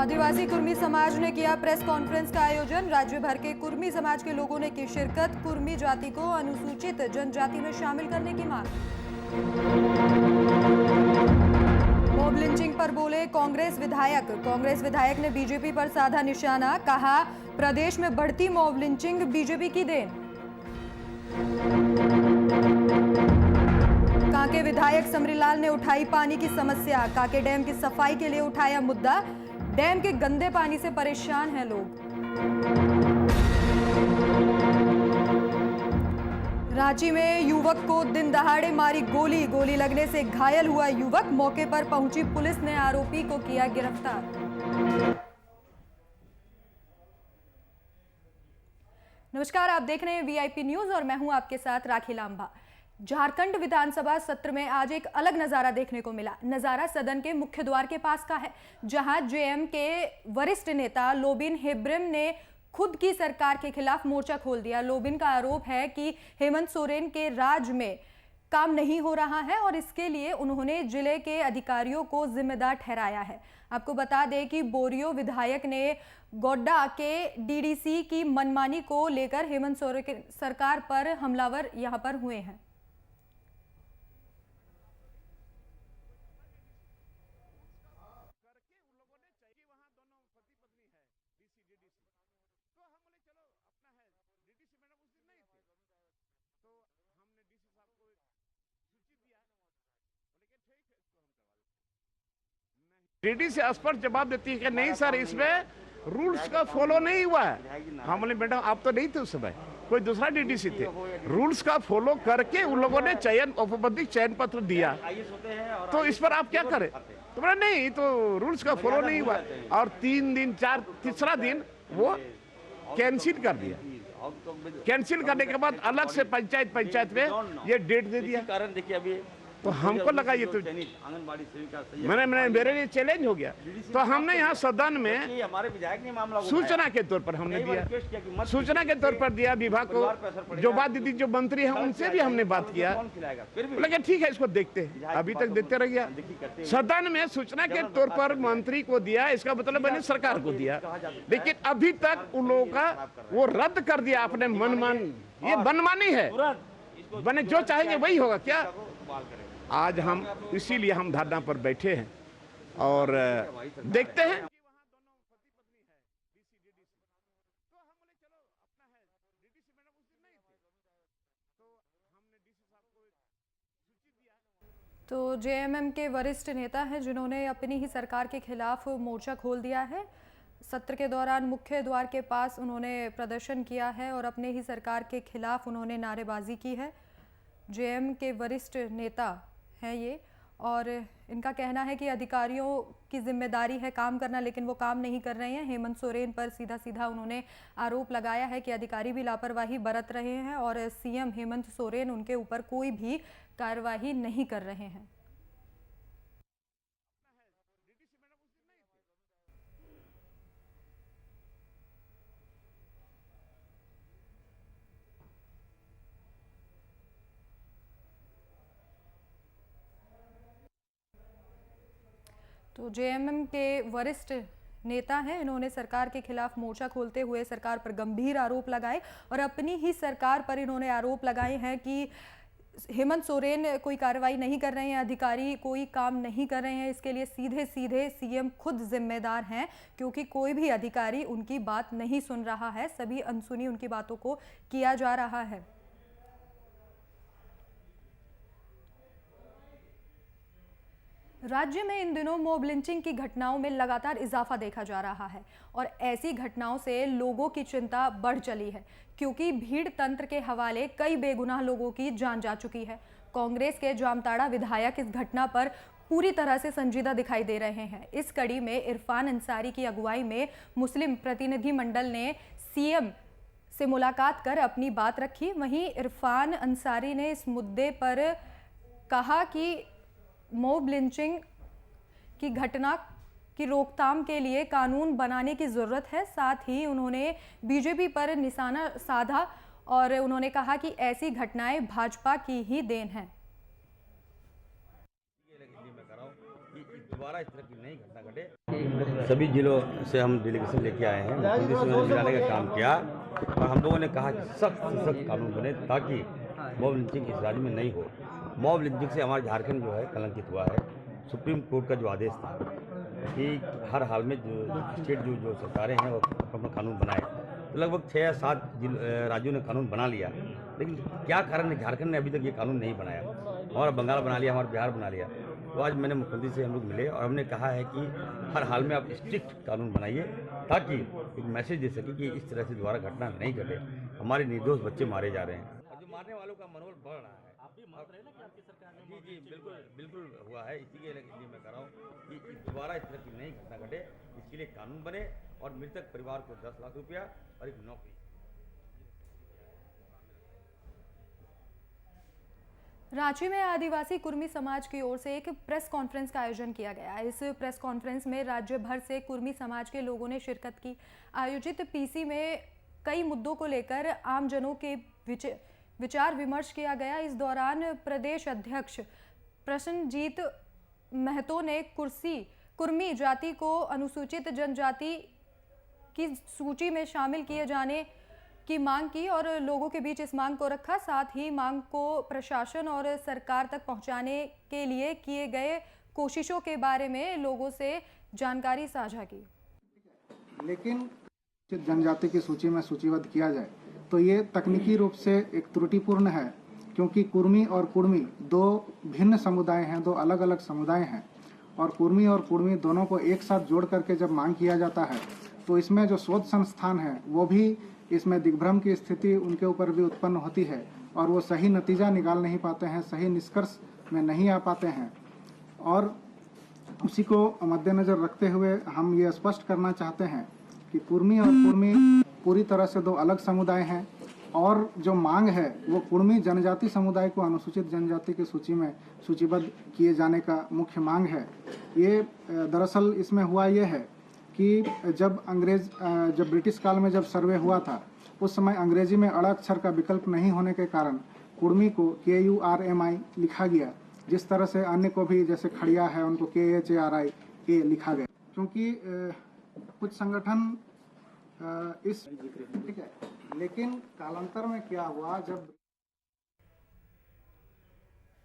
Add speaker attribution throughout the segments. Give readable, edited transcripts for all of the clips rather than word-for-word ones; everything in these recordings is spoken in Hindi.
Speaker 1: आदिवासी कुर्मी समाज ने किया प्रेस कॉन्फ्रेंस का आयोजन। राज्य भर के कुर्मी समाज के लोगों ने की शिरकत। कुर्मी जाति को अनुसूचित जनजाति में शामिल करने की मांग। मॉब लिंचिंग पर बोले कांग्रेस विधायक। कांग्रेस विधायक ने बीजेपी पर साधा निशाना। कहा, प्रदेश में बढ़ती मॉब लिंचिंग बीजेपी की देन। कांके विधायक समरीलाल ने उठाई पानी की समस्या। कांके डैम की सफाई के लिए उठाया मुद्दा। डैम के गंदे पानी से परेशान हैं लोग। रांची में युवक को दिन दहाड़े मारी गोली। गोली लगने से घायल हुआ युवक। मौके पर पहुंची पुलिस ने आरोपी को किया गिरफ्तार। नमस्कार, आप देख रहे हैं वीआईपी न्यूज और मैं हूं आपके साथ राखी लांबा। झारखंड विधानसभा सत्र में आज एक अलग नजारा देखने को मिला। नजारा सदन के मुख्य द्वार के पास का है, जहां जेएम के वरिष्ठ नेता लोबिन हेब्रम ने खुद की सरकार के खिलाफ मोर्चा खोल दिया। लोबिन का आरोप है कि हेमंत सोरेन के राज में काम नहीं हो रहा है और इसके लिए उन्होंने जिले के अधिकारियों को जिम्मेदार ठहराया है। आपको बता दें कि बोरियो विधायक ने गोड्डा के डीडीसी की मनमानी को लेकर हेमंत सोरेन सरकार पर हमलावर यहां पर हुए हैं।
Speaker 2: डीडीसी स्पष्ट जवाब देती है कि नहीं सर, इसमें रूल्स का फॉलो नहीं हुआ है। हम बोले मैडम आप तो नहीं थे उस समय, कोई दूसरा डीडीसी थे। रूल्स का फॉलो करके उन लोगों ने चयन औपचारिक चयन पत्र दिया, तो इस पर आप क्या करें? तो बोला नहीं, तो रूल्स का फॉलो नहीं हुआ। और 3 दिन तीसरा दिन वो कैंसिल कर दिया। कैंसिल करने के बाद अलग से पंचायत में ये डेट दे दिया।
Speaker 3: कारण देखिए अभी
Speaker 2: तो हमको लगा ये तो
Speaker 3: आंगनबाड़ी सेविका
Speaker 2: मेरे लिए चैलेंज हो गया। तो हमने यहाँ सदन में
Speaker 3: हमारे विधायक ने मामला
Speaker 2: सूचना के तौर पर हमने दिया, सूचना के तौर पर दिया विभाग को। जो बात दीदी जो मंत्री है उनसे भी हमने बात किया, लेकिन ठीक है इसको देखते हैं। अभी तक देते रह गया। सदन में सूचना के तौर पर मंत्री को दिया, इसका मतलब मैंने सरकार को दिया, लेकिन अभी तक उन लोगों का वो रद्द कर दिया अपने मनमान। ये मनमानी है, बने जो चाहेंगे वही होगा क्या? आज हम इसीलिए हम धरना पर बैठे हैं और देखते हैं।
Speaker 1: तो जेएमएम के वरिष्ठ नेता हैं जिन्होंने अपनी ही सरकार के खिलाफ मोर्चा खोल दिया है। सत्र के दौरान मुख्य द्वार के पास उन्होंने प्रदर्शन किया है और अपने ही सरकार के खिलाफ उन्होंने नारेबाजी की है। जेएम के वरिष्ठ नेता हैं ये, और इनका कहना है कि अधिकारियों की जिम्मेदारी है काम करना, लेकिन वो काम नहीं कर रहे हैं। हेमंत सोरेन पर सीधा उन्होंने आरोप लगाया है कि अधिकारी भी लापरवाही बरत रहे हैं और सीएम हेमंत सोरेन उनके ऊपर कोई भी कार्रवाई नहीं कर रहे हैं। तो जेएमएम के वरिष्ठ नेता हैं, इन्होंने सरकार के खिलाफ मोर्चा खोलते हुए सरकार पर गंभीर आरोप लगाए और अपनी ही सरकार पर इन्होंने आरोप लगाए हैं कि हेमंत सोरेन कोई कार्रवाई नहीं कर रहे हैं, अधिकारी कोई काम नहीं कर रहे हैं। इसके लिए सीधे सीएम खुद जिम्मेदार हैं, क्योंकि कोई भी अधिकारी उनकी बात नहीं सुन रहा है। सभी अनसुनी उनकी बातों को किया जा रहा है। राज्य में इन दिनों मॉब लिंचिंग की घटनाओं में लगातार इजाफा देखा जा रहा है और ऐसी घटनाओं से लोगों की चिंता बढ़ चली है, क्योंकि भीड़ तंत्र के हवाले कई बेगुनाह लोगों की जान जा चुकी है। कांग्रेस के जामताड़ा विधायक इस घटना पर पूरी तरह से संजीदा दिखाई दे रहे हैं। इस कड़ी में इरफान अंसारी की अगुवाई में मुस्लिम प्रतिनिधि मंडल ने सीएम से मुलाकात कर अपनी बात रखी। वहीं इरफान अंसारी ने इस मुद्दे पर कहा कि मॉब लिंचिंग की घटना की रोकथाम के लिए कानून बनाने की ज़रूरत है। साथ ही उन्होंने बीजेपी पर निशाना साधा और उन्होंने कहा कि ऐसी घटनाएं भाजपा की ही देन है।
Speaker 3: दोबारा इस तरह की नई घटना घटे। सभी जिलों से हम डेलीगेशन लेके आए हैं, मुख्यमंत्री से मिलाने का काम किया और हम लोगों ने कहा कि सख्त से सख्त कानून बने ताकि मॉब लिंचिंग इस राज्य में नहीं हो। मॉब लिंचिंग से हमारा झारखंड जो है कलंकित हुआ है। सुप्रीम कोर्ट का जो आदेश था कि हर हाल में जो स्टेट जो सरकारें हैं वो अपना कानून बनाए, तो लगभग 6 या 7 राज्यों ने कानून बना लिया, लेकिन क्या कारण है झारखंड ने अभी तक ये कानून नहीं बनाया। हमारा बंगाल बना लिया, हमारा बिहार बना लिया। तो आज मैंने मुख्यमंत्री से हम लोग मिले और हमने कहा है कि हर हाल में आप स्ट्रिक्ट कानून बनाइए ताकि एक मैसेज दे सके कि इस तरह से दोबारा घटना नहीं घटे। हमारे निर्दोष बच्चे मारे जा रहे हैं और जो मारने वालों का मनोबल बढ़ रहा है। आप भी मान रहे हैं ना कि आपकी सरकार ने? जी बिल्कुल हुआ है। इसी के लिए मैं कह रहा हूँ कि दोबारा इस तरह की नई घटना घटे, इसके लिए कानून बने और मृतक परिवार को 10 लाख रुपया और एक नौकरी।
Speaker 1: रांची में आदिवासी कुर्मी समाज की ओर से एक प्रेस कॉन्फ्रेंस का आयोजन किया गया। इस प्रेस कॉन्फ्रेंस में राज्य भर से कुर्मी समाज के लोगों ने शिरकत की। आयोजित पीसी में कई मुद्दों को लेकर आमजनों के विचार विमर्श किया गया। इस दौरान प्रदेश अध्यक्ष प्रसन्नजीत महतो ने कुर्मी जाति को अनुसूचित जनजाति की सूची में शामिल किए जाने की मांग की और लोगों के बीच इस मांग को रखा। साथ ही मांग को प्रशासन और सरकार तक पहुंचाने के लिए किए गए कोशिशों के बारे में लोगों से जानकारी साझा की।
Speaker 4: लेकिन जनजाति की सूची में सूचीबद्ध किया जाए तो ये तकनीकी रूप से एक त्रुटिपूर्ण है, क्योंकि कुर्मी और कुर्मी दो भिन्न समुदाय हैं, दो अलग अलग समुदाय हैं और कुर्मी और कुर्मी दोनों को एक साथ जोड़ करके जब मांग किया जाता है तो इसमें जो शोध संस्थान है वो भी इसमें दिग्भ्रम की स्थिति उनके ऊपर भी उत्पन्न होती है और वो सही नतीजा निकाल नहीं पाते हैं, सही निष्कर्ष में नहीं आ पाते हैं। और उसी को मद्देनजर रखते हुए हम ये स्पष्ट करना चाहते हैं कि कुर्मी और कुर्मी पूरी तरह से दो अलग समुदाय हैं और जो मांग है वो कुर्मी जनजाति समुदाय को अनुसूचित जनजाति की सूची में सूचीबद्ध किए जाने का मुख्य मांग है। ये दरअसल इसमें हुआ ये है कि जब ब्रिटिश काल में जब सर्वे हुआ था उस समय अंग्रेजी में अड़ अक्षर का विकल्प नहीं होने के कारण कुर्मी को KURMI लिखा गया, जिस तरह से अन्य को भी जैसे खड़िया है उनको KHARI लिखा गया। क्योंकि कुछ संगठन इस ठीक है, लेकिन कालांतर में क्या हुआ जब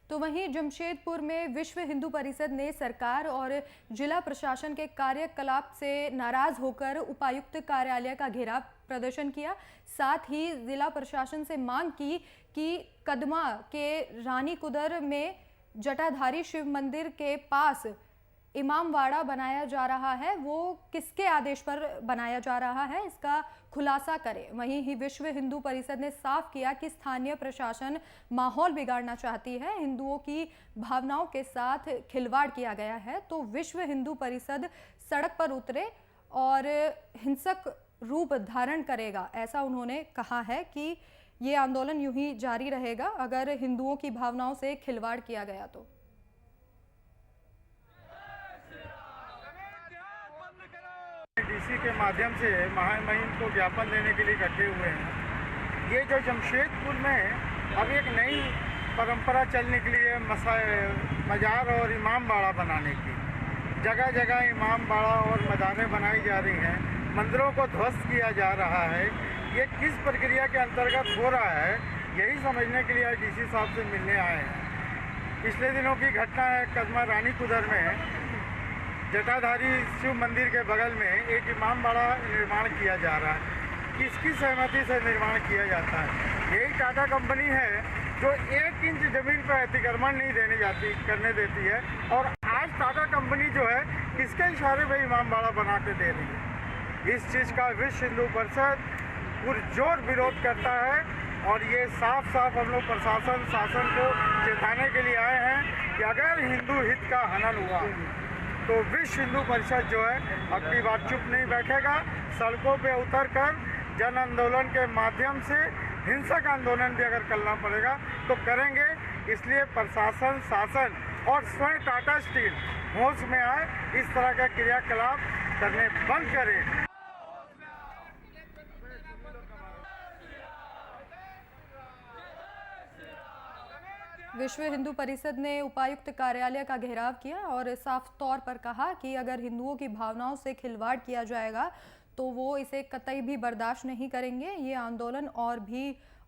Speaker 1: तो वहीं जमशेदपुर में विश्व हिंदू परिषद ने सरकार और जिला प्रशासन के कार्यकलाप से नाराज होकर उपायुक्त कार्यालय का घेराव प्रदर्शन किया। साथ ही जिला प्रशासन से मांग की कि कदमा के रानी कुदर में जटाधारी शिव मंदिर के पास इमामवाड़ा बनाया जा रहा है, वो किसके आदेश पर बनाया जा रहा है, इसका खुलासा करे। वहीं ही विश्व हिंदू परिषद ने साफ किया कि स्थानीय प्रशासन माहौल बिगाड़ना चाहती है, हिंदुओं की भावनाओं के साथ खिलवाड़ किया गया है, तो विश्व हिंदू परिषद सड़क पर उतरे और हिंसक रूप धारण करेगा। ऐसा उन्होंने कहा है कि ये आंदोलन यूं ही जारी रहेगा अगर हिंदुओं की भावनाओं से खिलवाड़ किया गया तो।
Speaker 5: डीसी के माध्यम से महामहिम को ज्ञापन देने के लिए इकट्ठे हुए हैं। ये जो जमशेदपुर में अब एक नई परंपरा चल निकली है मजार और इमामबाड़ा बनाने की, जगह जगह इमामबाड़ा और मजारें बनाई जा रही हैं, मंदिरों को ध्वस्त किया जा रहा है। ये किस प्रक्रिया के अंतर्गत हो रहा है यही समझने के लिए आज डीसी साहब से मिलने आए हैं। पिछले दिनों की घटना है कदमा रानी कुदर में जटाधारी शिव मंदिर के बगल में एक इमामबाड़ा निर्माण किया जा रहा है। किसकी सहमति से निर्माण किया जाता है? यही टाटा कंपनी है जो 1 इंच जमीन पर अतिक्रमण नहीं करने देती है और आज टाटा कंपनी जो है किसके इशारे पे इमामबाड़ा बना के दे रही है। इस चीज़ का विश्व हिंदू परिषद पुरजोर विरोध करता है और ये साफ साफ हम लोग प्रशासन शासन को चेताने के लिए आए हैं कि अगर हिंदू हित का हनन हुआ तो विश्व हिंदू परिषद जो है अगली बार चुप नहीं बैठेगा, सड़कों पे उतरकर जन आंदोलन के माध्यम से हिंसक आंदोलन भी अगर करना पड़ेगा तो करेंगे। इसलिए प्रशासन शासन और स्वयं टाटा स्टील होश में आए, इस तरह का क्रियाकलाप करने बंद करें।
Speaker 1: विश्व हिंदू परिषद ने उपायुक्त कार्यालय का घेराव किया और साफ तौर पर कहा कि अगर हिंदुओं की भावनाओं से खिलवाड़ किया जाएगा तो वो इसे कतई भी बर्दाश्त नहीं करेंगे। ये आंदोलन और भी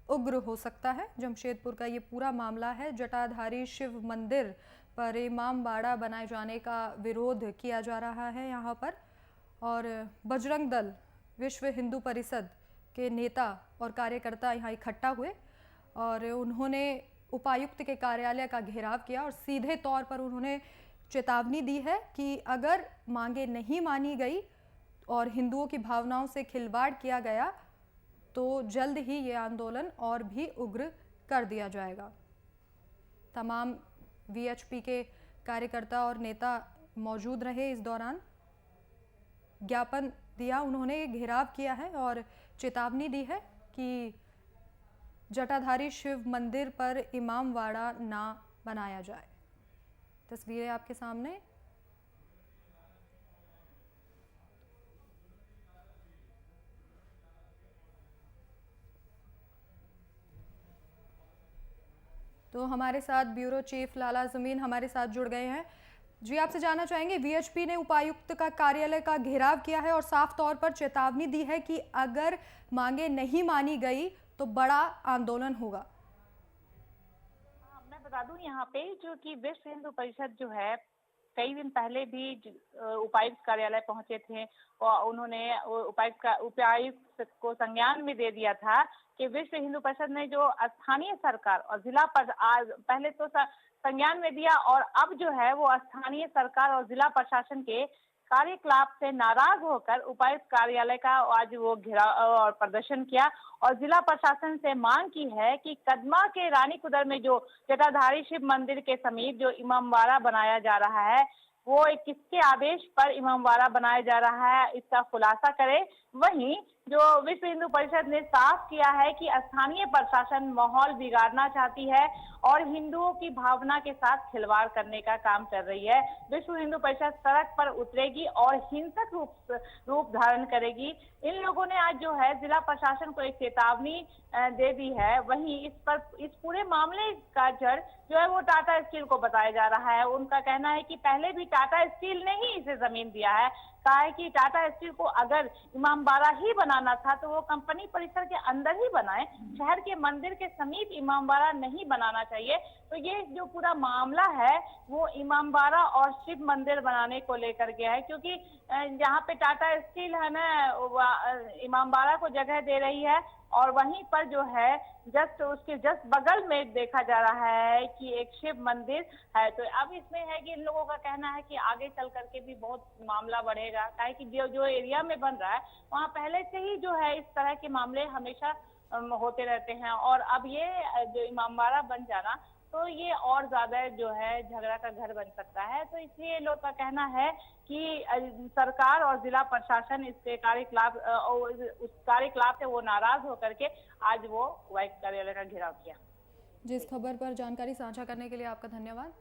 Speaker 1: उग्र हो सकता है। जमशेदपुर का ये पूरा मामला है। जटाधारी शिव मंदिर पर इमाम बाड़ा बनाए जाने का विरोध किया जा रहा है यहाँ पर, और बजरंग दल, विश्व हिंदू परिषद के नेता और कार्यकर्ता यहाँ इकट्ठा हुए और उन्होंने उपायुक्त के कार्यालय का घेराव किया और सीधे तौर पर उन्होंने चेतावनी दी है कि अगर मांगे नहीं मानी गई और हिंदुओं की भावनाओं से खिलवाड़ किया गया तो जल्द ही ये आंदोलन और भी उग्र कर दिया जाएगा। तमाम वीएचपी के कार्यकर्ता और नेता मौजूद रहे इस दौरान। ज्ञापन दिया, उन्होंने घेराव किया है और चेतावनी दी है कि जटाधारी शिव मंदिर पर इमामबाड़ा ना बनाया जाए। तस्वीरें आपके सामने। तो हमारे साथ ब्यूरो चीफ लाला जमीन हमारे साथ जुड़ गए हैं। जी, आपसे जानना चाहेंगे, वीएचपी ने उपायुक्त का कार्यालय का घेराव किया है और साफ तौर पर चेतावनी दी है कि अगर मांगे नहीं मानी गई तो बड़ा आंदोलन होगा।
Speaker 6: मैं बता दूं यहाँ पे जो कि विश्व हिंदू परिषद जो है कई दिन पहले भी उपायुक्त कार्यालय पहुंचे थे और उन्होंने उपायुक्त को संज्ञान में दे दिया था कि विश्व हिंदू परिषद ने जो स्थानीय सरकार और जिला पर पहले तो संज्ञान में दिया और अब जो है वो स्थानीय सरकार और जिला प्रशासन के कार्यकलाप से नाराज होकर उपायुक्त कार्यालय का आज वो घेराव और प्रदर्शन किया और जिला प्रशासन से मांग की है कि कदमा के रानी कुदर में जो जटाधारी शिव मंदिर के समीप जो इमामबाड़ा बनाया जा रहा है वो किसके आदेश पर इमामबाड़ा बनाया जा रहा है इसका खुलासा करे। वहीं जो विश्व हिंदू परिषद ने साफ किया है कि स्थानीय प्रशासन माहौल बिगाड़ना चाहती है और हिंदुओं की भावना के साथ खिलवाड़ करने का काम कर रही है। विश्व हिंदू परिषद सड़क पर उतरेगी और हिंसक रूप धारण करेगी। इन लोगों ने आज जो है जिला प्रशासन को एक चेतावनी दे दी है। वहीं इस पूरे मामले का जड़ जो है वो टाटा स्टील को बताया जा रहा है। उनका कहना है कि पहले भी टाटा स्टील ने ही इसे जमीन दिया है। कहा है कि टाटा स्टील को अगर इमामबाड़ा ही बनाना था तो वो कंपनी परिसर के अंदर ही बनाए, शहर के मंदिर के समीप इमामबाड़ा नहीं बनाना चाहिए। तो ये जो पूरा मामला है वो इमामबाड़ा और शिव मंदिर बनाने को लेकर गया है, क्योंकि जहाँ पे टाटा स्टील है ना इमामबाड़ा को जगह दे रही है और वहीं पर जो है उसके जस्ट बगल में देखा जा रहा है कि एक शिव मंदिर है। तो अब इसमें है कि इन लोगों का कहना है कि आगे चल करके भी बहुत मामला बढ़ेगा, काहे कि जो एरिया में बन रहा है वहाँ पहले से ही जो है इस तरह के मामले हमेशा होते रहते हैं और अब ये जो इमामबाड़ा बन जाना तो ये और ज्यादा जो है झगड़ा का घर बन सकता है। तो इसलिए लोग का कहना है कि सरकार और जिला प्रशासन इसके उस कार्यकलाप से वो नाराज होकर के आज वो उपायुक्त कार्यालय का घेराव किया।
Speaker 1: जिस खबर पर जानकारी साझा करने के लिए आपका धन्यवाद।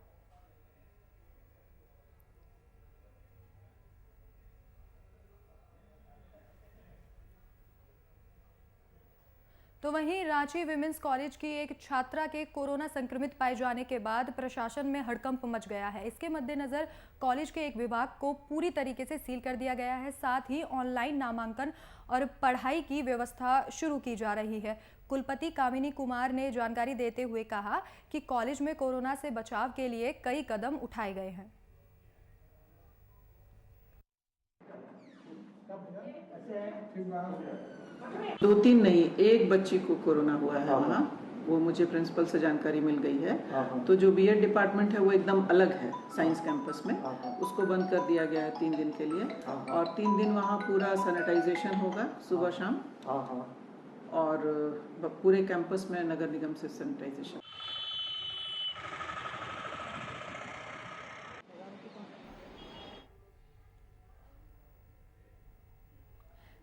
Speaker 1: तो वहीं रांची विमेंस कॉलेज की एक छात्रा के कोरोना संक्रमित पाए जाने के बाद प्रशासन में हड़कंप मच गया है। इसके मद्देनजर कॉलेज के एक विभाग को पूरी तरीके से सील कर दिया गया है। साथ ही ऑनलाइन नामांकन और पढ़ाई की व्यवस्था शुरू की जा रही है। कुलपति कामिनी कुमार ने जानकारी देते हुए कहा कि कॉलेज में कोरोना से बचाव के लिए कई कदम उठाए गए हैं।
Speaker 7: दो तीन नहीं, एक बच्ची को कोरोना हुआ है वहाँ, वो मुझे प्रिंसिपल से जानकारी मिल गई है। तो जो बीएड डिपार्टमेंट है वो एकदम अलग है साइंस कैंपस में, उसको बंद कर दिया गया है 3 दिन के लिए और 3 दिन वहाँ पूरा सैनिटाइजेशन होगा सुबह शाम और पूरे कैंपस में नगर निगम से सैनिटाइजेशन।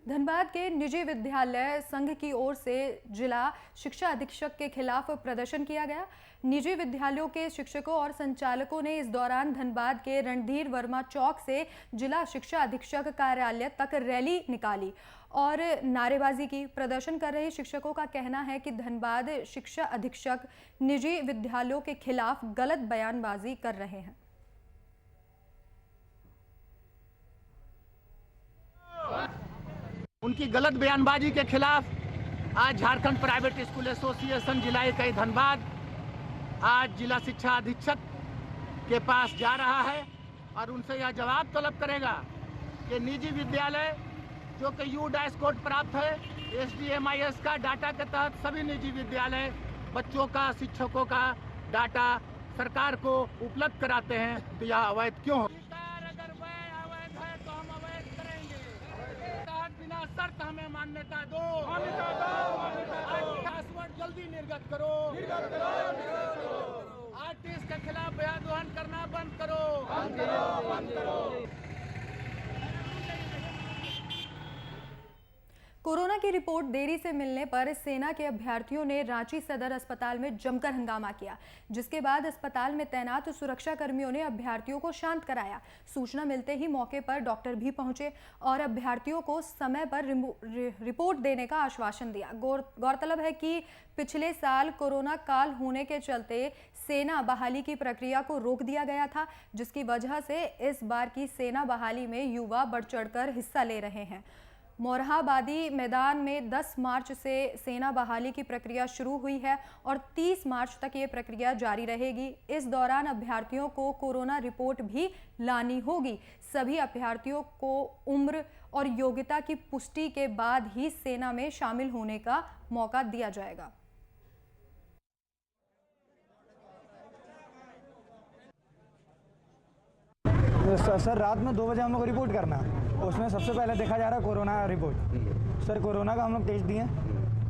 Speaker 1: धनबाद के निजी विद्यालय संघ की ओर से जिला शिक्षा अधीक्षक के खिलाफ प्रदर्शन किया गया। निजी विद्यालयों के शिक्षकों और संचालकों ने इस दौरान धनबाद के रणधीर वर्मा चौक से जिला शिक्षा अधीक्षक कार्यालय तक रैली निकाली और नारेबाजी की। प्रदर्शन कर रहे शिक्षकों का कहना है कि धनबाद शिक्षा अधीक्षक निजी विद्यालयों के खिलाफ गलत बयानबाजी कर रहे हैं।
Speaker 8: उनकी गलत बयानबाजी के खिलाफ आज झारखंड प्राइवेट स्कूल एसोसिएशन जिला इकाई धनबाद आज जिला शिक्षा अधीक्षक के पास जा रहा है और उनसे यह जवाब तलब करेगा कि निजी विद्यालय जो कि U- कोड प्राप्त है SDMIS का डाटा के तहत सभी निजी विद्यालय बच्चों का शिक्षकों का डाटा सरकार को उपलब्ध कराते हैं, तो यह अवैध क्यों हो? अगर वह अवैध है तो हम अवैध करेंगे। बिना शर्त हमें मान्यता दो, पासवर्ड जल्दी निर्गत करो, आर्टिस्ट के खिलाफ बयान दोहन करना बंद करो।
Speaker 1: कोरोना की रिपोर्ट देरी से मिलने पर सेना के अभ्यर्थियों ने रांची सदर अस्पताल में जमकर हंगामा किया, जिसके बाद अस्पताल में तैनात सुरक्षा कर्मियों ने अभ्यर्थियों को शांत कराया। सूचना मिलते ही मौके पर डॉक्टर भी पहुंचे और अभ्यर्थियों को समय पर रिपोर्ट देने का आश्वासन दिया। गौरतलब है कि पिछले साल कोरोना काल होने के चलते सेना बहाली की प्रक्रिया को रोक दिया गया था, जिसकी वजह से इस बार की सेना बहाली में युवा बढ़ चढ़कर हिस्सा ले रहे हैं। मोरहाबादी मैदान में 10 मार्च से सेना बहाली की प्रक्रिया शुरू हुई है और 30 मार्च तक ये प्रक्रिया जारी रहेगी। इस दौरान अभ्यर्थियों को कोरोना रिपोर्ट भी लानी होगी। सभी अभ्यर्थियों को उम्र और योग्यता की पुष्टि के बाद ही सेना में शामिल होने का मौका दिया जाएगा।
Speaker 9: सर रात में 2 बजे हम लोग को रिपोर्ट करना, उसमें सबसे पहले देखा जा रहा है कोरोना रिपोर्ट। सर कोरोना का हम लोग टेस्ट दिए,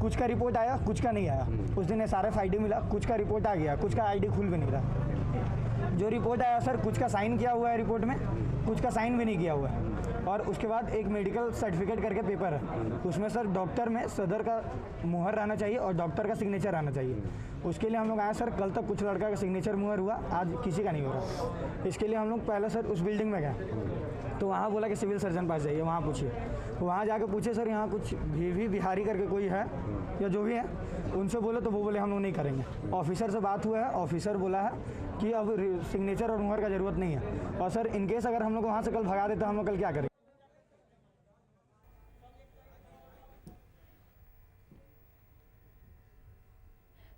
Speaker 9: कुछ का रिपोर्ट आया, कुछ का नहीं आया। उस दिन SRF-ID मिला, कुछ का रिपोर्ट आ गया, कुछ का ID खुल भी नहीं रहा। जो रिपोर्ट आया सर कुछ का साइन किया हुआ है रिपोर्ट में, कुछ का साइन भी नहीं किया हुआ है। और उसके बाद एक मेडिकल सर्टिफिकेट करके पेपर है, उसमें सर डॉक्टर में सदर का मुहर रहना चाहिए और डॉक्टर का सिग्नेचर आना चाहिए। उसके लिए हम लोग आए सर, कल तक कुछ लड़का का सिग्नेचर मुहर हुआ, आज किसी का नहीं हो रहा। इसके लिए हम लोग पहले सर उस बिल्डिंग में गए तो वहाँ बोला कि सिविल सर्जन पास जाइए, वहाँ पूछिए। वहाँ जाके पूछे सर यहाँ कुछ भी बिहारी करके कोई है या जो भी है, उनसे बोले तो वो बोले हम लोग नहीं करेंगे। ऑफिसर से बात हुआ है, ऑफिसर बोला है कि अब सिग्नेचर और मुहर का ज़रूरत नहीं है। और सर इनकेस अगर हम लोग वहाँ से कल भगा देते हम लोग कल क्या करें?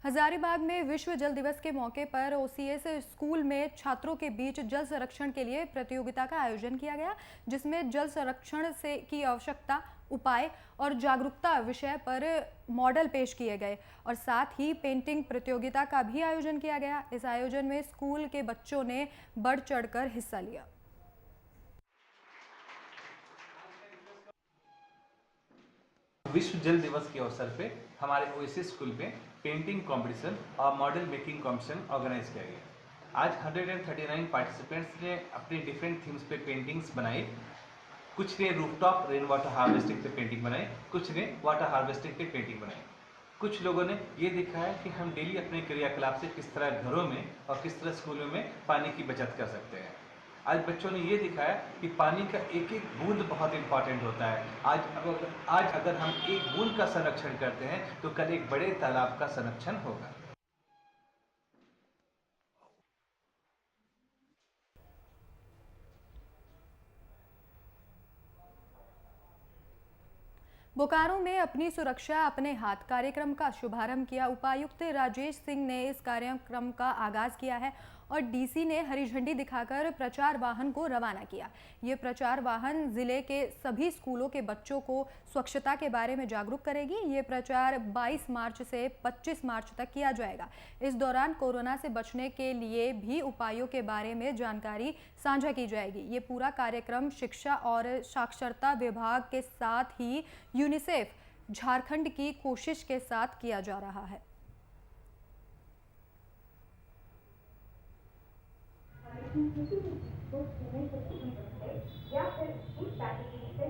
Speaker 1: हजारीबाग में विश्व जल दिवस के मौके पर OCS स्कूल में छात्रों के बीच जल संरक्षण के लिए प्रतियोगिता का आयोजन किया गया, जिसमें जल संरक्षण से की आवश्यकता, उपाय और जागरूकता विषय पर मॉडल पेश किए गए और साथ ही पेंटिंग प्रतियोगिता का भी आयोजन किया गया। इस आयोजन में स्कूल के बच्चों ने बढ़ चढ़कर हिस्सा लिया।
Speaker 10: विश्व जल दिवस के अवसर पे हमारे OCS स्कूल में पेंटिंग कंपटीशन और मॉडल मेकिंग कंपटीशन ऑर्गेनाइज किया गया। आज 139 पार्टिसिपेंट्स ने अपने डिफरेंट थीम्स पे पेंटिंग्स बनाई। कुछ ने रूफटॉप रेन वाटर हार्वेस्टिंग पे पेंटिंग बनाई, कुछ ने वाटर हार्वेस्टिंग पे पेंटिंग बनाई। कुछ लोगों ने ये दिखाया कि हम डेली अपने क्रियाकलाप से किस तरह घरों में और किस तरह स्कूलों में पानी की बचत कर सकते हैं। आज बच्चों ने ये दिखाया कि पानी का एक एक बूंद बहुत इंपॉर्टेंट होता है। आज अगर हम एक बूंद का संरक्षण करते हैं तो कल एक बड़े तालाब का संरक्षण होगा।
Speaker 1: बोकारो में अपनी सुरक्षा अपने हाथ कार्यक्रम का शुभारंभ किया। उपायुक्त राजेश सिंह ने इस कार्यक्रम का आगाज किया है और डीसी ने हरी झंडी दिखाकर प्रचार वाहन को रवाना किया। ये प्रचार वाहन जिले के सभी स्कूलों के बच्चों को स्वच्छता के बारे में जागरूक करेगी। ये प्रचार 22 मार्च से 25 मार्च तक किया जाएगा। इस दौरान कोरोना से बचने के लिए भी उपायों के बारे में जानकारी साझा की जाएगी। ये पूरा कार्यक्रम शिक्षा और साक्षरता विभाग के साथ ही यूनिसेफ झारखंड की कोशिश के साथ किया जा रहा है।
Speaker 11: या फिर इस पैकेज से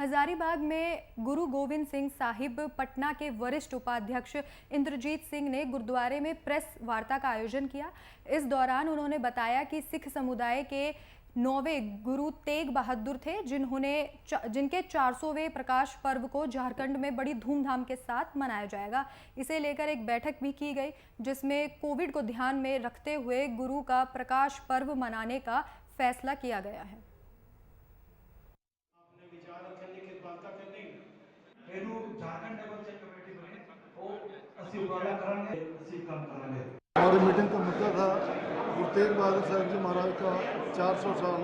Speaker 1: हजारीबाग में गुरु गोविंद सिंह साहिब पटना के वरिष्ठ उपाध्यक्ष इंद्रजीत सिंह ने गुरुद्वारे में प्रेस वार्ता का आयोजन किया। इस दौरान उन्होंने बताया कि सिख समुदाय के 9वें गुरु तेग बहादुर थे, जिनके 400वें प्रकाश पर्व को झारखंड में बड़ी धूमधाम के साथ मनाया जाएगा। इसे लेकर एक बैठक भी की गई, जिसमें कोविड को ध्यान में रखते हुए गुरु का प्रकाश पर्व मनाने का फैसला किया गया है।
Speaker 11: हमारी मीटिंग का मुद्दा था गुरु तेग बहादुर साहब जी महाराज का 400 साल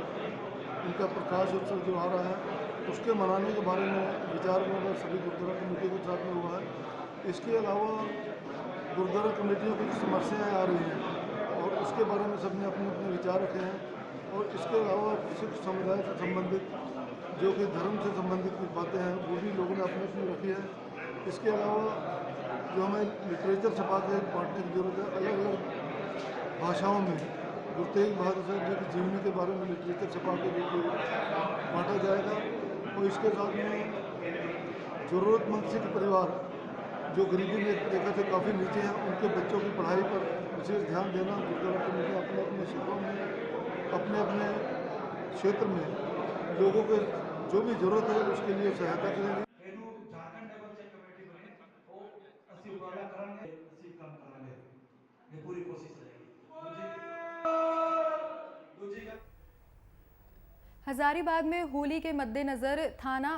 Speaker 11: इनका प्रकाश उत्सव जो आ रहा है उसके मनाने के बारे में विचार विमर्श सभी गुरुद्वारा कमेटी के साथ में हुआ है। इसके अलावा गुरुद्वारा कमेटियों की समस्याएं आ रही हैं और उसके बारे में सबने अपने अपने विचार रखे हैं। और इसके अलावा सिख समुदाय से संबंधित जो कि धर्म से संबंधित कुछ बातें हैं वो भी लोगों ने अपनी अपनी रखी है। इसके अलावा जो हमें लिटरेचर छपा के बांटने की जरूरत है, अलग अलग भाषाओं में गुरु तेग बहादुर साहब जी की जीवनी के बारे में लिटरेचर छपा के बांटा जाएगा। और इसके साथ में ज़रूरतमंद सिख परिवार जो गरीबी में रेखा से काफ़ी नीचे हैं उनके बच्चों की पढ़ाई पर विशेष ध्यान देना। गुरुद्वारा कमेटी अपने अपने शहरों में अपने अपने क्षेत्र में लोगों के जो भी ज़रूरत है उसके लिए सहायता करेंगे।
Speaker 1: हजारीबाग में होली के मद्देनजर थाना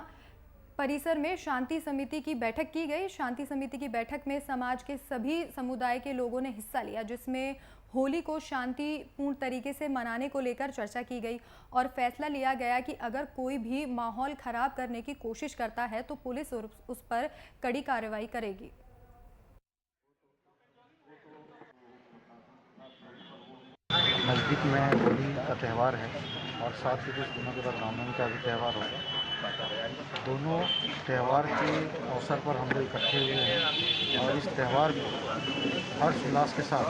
Speaker 1: परिसर में शांति समिति की बैठक की गई। शांति समिति की बैठक में समाज के सभी समुदाय के लोगों ने हिस्सा लिया, जिसमें होली को शांतिपूर्ण तरीके से मनाने को लेकर चर्चा की गई और फैसला लिया गया कि अगर कोई भी माहौल खराब करने की कोशिश करता है तो पुलिस उस पर कड़ी कार्रवाई करेगी।
Speaker 4: नज़दीक में होली का त्यौहार है और साथ ही कुछ दिनों के बाद रामनवमी का भी त्यौहार होगा। दोनों त्यौहार के अवसर पर हम लोग इकट्ठे हुए हैं और इस त्यौहार को हर्ष उल्लास के साथ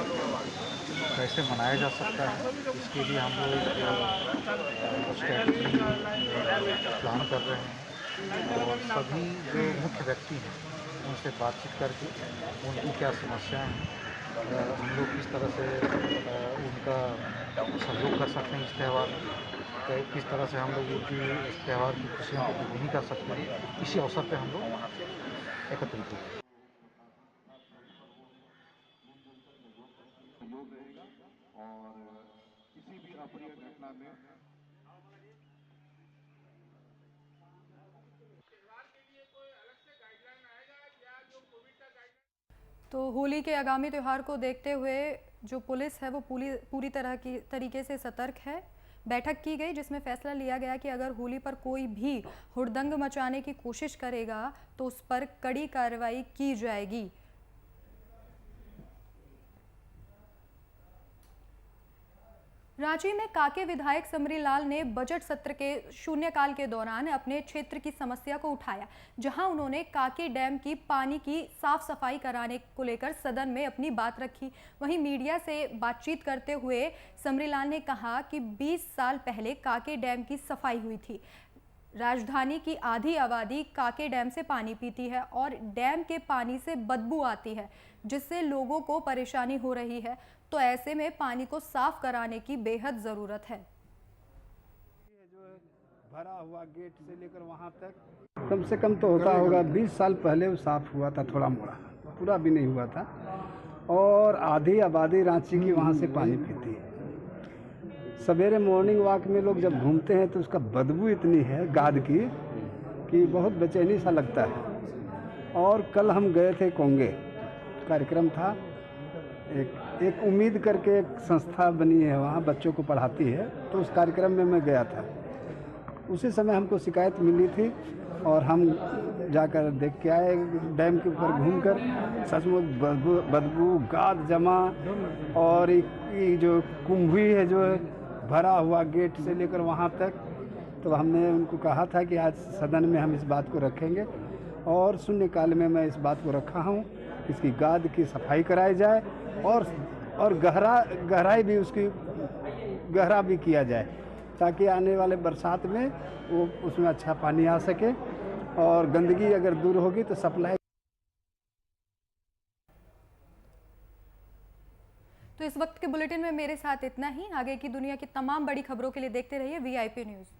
Speaker 4: कैसे मनाया जा सकता है इसके लिए हम लोग स्ट्रैटेजी प्लान कर रहे हैं और सभी जो मुख्य व्यक्ति हैं उनसे बातचीत करके उनकी क्या समस्याएं हैं, हम लोग किस तरह से उनका सहयोग कर सकते हैं इस त्यौहार में, किस तरह से हम लोग उनकी इस त्यौहार की खुशियों को दुगनी कर सकते हैं, इसी अवसर पे हम लोग एकत्रित हुए।
Speaker 1: तो होली के आगामी त्यौहार को देखते हुए जो पुलिस है वो पूरी तरीके से सतर्क है। बैठक की गई जिसमें फैसला लिया गया कि अगर होली पर कोई भी हुड़दंग मचाने की कोशिश करेगा तो उस पर कड़ी कार्रवाई की जाएगी। रांची में काके विधायक समरीलाल ने बजट सत्र के शून्यकाल के दौरान अपने क्षेत्र की समस्या को उठाया, जहां उन्होंने काके डैम की पानी की साफ सफाई कराने को लेकर सदन में अपनी बात रखी। वहीं मीडिया से बातचीत करते हुए समरीलाल ने कहा कि 20 साल पहले काके डैम की सफाई हुई थी। राजधानी की आधी आबादी काके डैम से पानी पीती है और डैम के पानी से बदबू आती है, जिससे लोगों को परेशानी हो रही है। तो ऐसे में पानी को साफ कराने की बेहद ज़रूरत है।
Speaker 12: जो भरा हुआ गेट से लेकर वहाँ तक कम से कम तो होता होगा 20 साल पहले वो साफ हुआ था, थोड़ा मोड़ा, पूरा भी नहीं हुआ था। और आधी आबादी रांची की वहाँ से पानी पीती है। सवेरे मॉर्निंग वॉक में लोग जब घूमते हैं तो उसका बदबू इतनी है गाद की कि बहुत बेचैनी सा लगता है। और कल हम गए थे कोंगे, कार्यक्रम था, एक उम्मीद करके एक संस्था बनी है वहाँ, बच्चों को पढ़ाती है, तो उस कार्यक्रम में मैं गया था। उसी समय हमको शिकायत मिली थी और हम जाकर देख के आए डैम के ऊपर घूमकर। सचमुच बदबू गाद जमा और ये जो कुंभी है जो भरा हुआ गेट से लेकर वहाँ तक। तो हमने उनको कहा था कि आज सदन में हम इस बात को रखेंगे और शून्यकाल में मैं इस बात को रखा हूँ, इसकी गाद की सफाई कराई जाए और गहराई भी उसकी गहरा भी किया जाए, ताकि आने वाले बरसात में वो उसमें अच्छा पानी आ सके और गंदगी अगर दूर होगी तो सप्लाई।
Speaker 1: तो इस वक्त के बुलेटिन में मेरे साथ इतना ही। आगे की दुनिया की तमाम बड़ी खबरों के लिए देखते रहिए VIP न्यूज़।